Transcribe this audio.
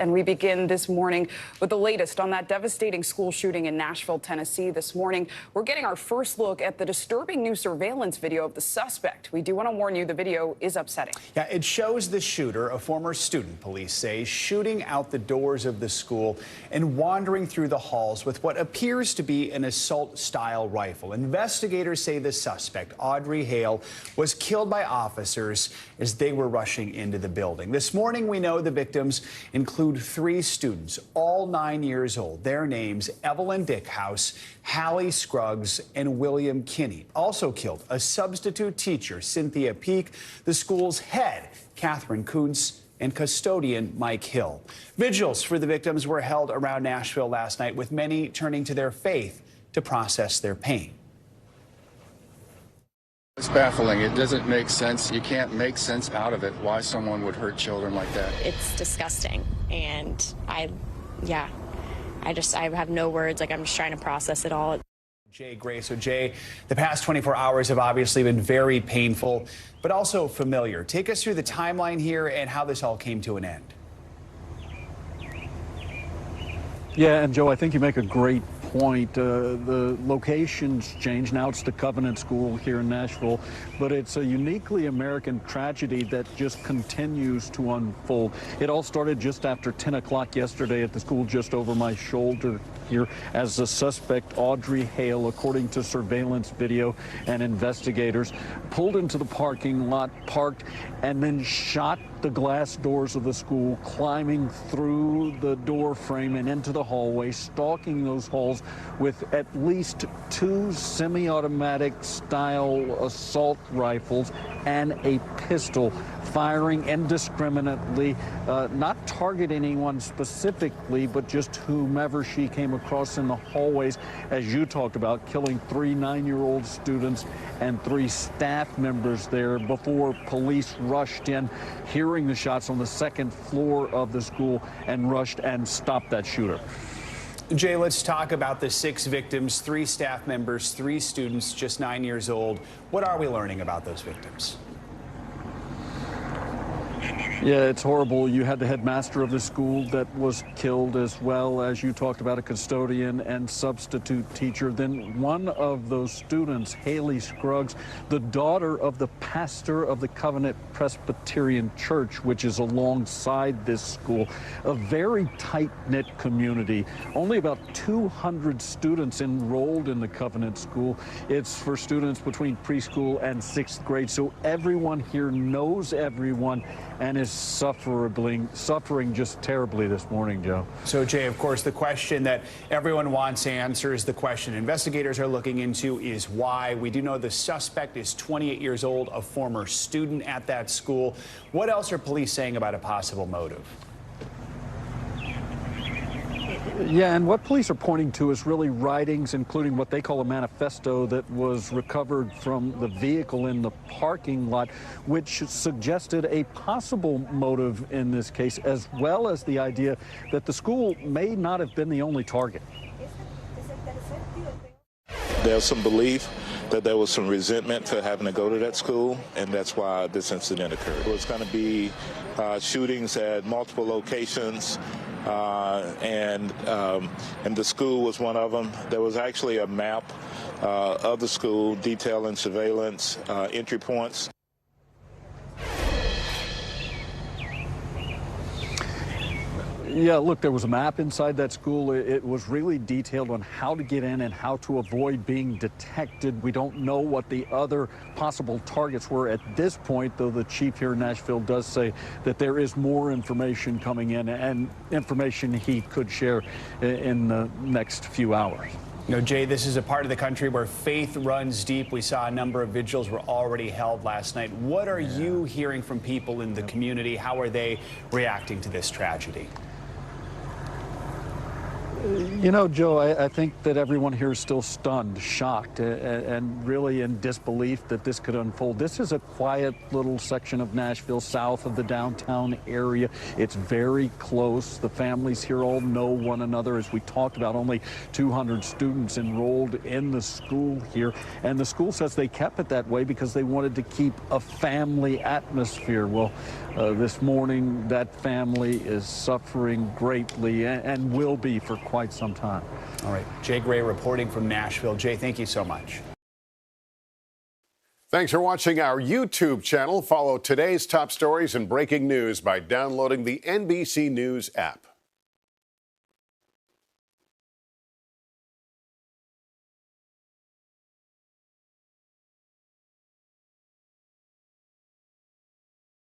And we begin this morning with the latest on that devastating school shooting in Nashville, Tennessee. This morning, we're getting our first look at the disturbing new surveillance video of the suspect. We do want to warn you, the video is upsetting. Yeah, it shows the shooter, a former student, police say, shooting out the doors of the school and wandering through the halls with what appears to be an assault-style rifle. Investigators say the suspect, Audrey Hale, was killed by officers as they were rushing into the building. This morning, we know the victims include 3 students, all 9 years old. Their names, Evelyn Dickhouse, Hallie Scruggs, and William Kinney. Also killed, a substitute teacher, Cynthia Peak, the school's head, Catherine Kuntz, and custodian Mike Hill. Vigils for the victims were held around Nashville last night, with many turning to their faith to process their pain. It's baffling. It doesn't make sense. You can't make sense out of it why someone would hurt children like that. It's disgusting, and I have no words. Like, I'm just trying to process it all. Jay Gray. So, Jay, the past 24 hours have obviously been very painful, but also familiar. Take us through the timeline here and how this all came to an end. Yeah, and Joe, I think you make a great point. The location's changed. Now it's the Covenant School here in Nashville, but it's a uniquely American tragedy that just continues to unfold. It all started just after 10 o'clock yesterday at the school just over my shoulder here, as the suspect, Audrey Hale, according to surveillance video and investigators, pulled into the parking lot, parked, and then shot the glass doors of the school, climbing through the door frame and into the hallway, stalking those halls with at least 2 semi-automatic style assault rifles and a pistol, firing indiscriminately, not targeting anyone specifically, but just whomever she came across in the hallways, as you talked about, killing 3 9-year-old students and 3 staff members there before police rushed in, hearing the shots on the 2nd floor of the school, and rushed and stopped that shooter. Jay, let's talk about the 6 victims, 3 staff members, 3 students, just 9 years old. What are we learning about those victims? Yeah, it's horrible. You had the headmaster of the school that was killed, as well as you talked about a custodian and substitute teacher. Then one of those students, Hallie Scruggs, the daughter of the pastor of the Covenant Presbyterian Church, which is alongside this school. A very tight-knit community. Only about 200 students enrolled in the Covenant School. It's for students between preschool and 6th grade, so everyone here knows everyone and is suffering just terribly this morning, Joe. So, Jay, of course, the question that everyone wants answers, the question investigators are looking into, is why. We do know the suspect is 28 years old, a former student at that school. What else are police saying about a possible motive? Yeah, and what police are pointing to is really writings, including what they call a manifesto, that was recovered from the vehicle in the parking lot, which suggested a possible motive in this case, as well as the idea that the school may not have been the only target. There's some belief that there was some resentment for having to go to that school, and that's why this incident occurred. It was going to be shootings at multiple locations, and the school was one of them. There was actually a map of the school detailing surveillance entry points. Yeah, look, there was a map inside that school. It was really detailed on how to get in and how to avoid being detected. We don't know what the other possible targets were at this point, though the chief here in Nashville does say that there is more information coming in, and information he could share in the next few hours. You know, Jay, this is a part of the country where faith runs deep. We saw a number of vigils were already held last night. What are you hearing from people in the community? How are they reacting to this tragedy? You know, Joe, I think that everyone here is still stunned, shocked, and really in disbelief that this could unfold. This is a quiet little section of Nashville south of the downtown area. It's very close. The families here all know one another. As we talked about, only 200 students enrolled in the school here. And the school says they kept it that way because they wanted to keep a family atmosphere. Well, this morning, that family is suffering greatly and will be for quite some time. All right. Jay Gray reporting from Nashville. Jay, thank you so much. Thanks for watching our YouTube channel. Follow today's top stories and breaking news by downloading the NBC News app.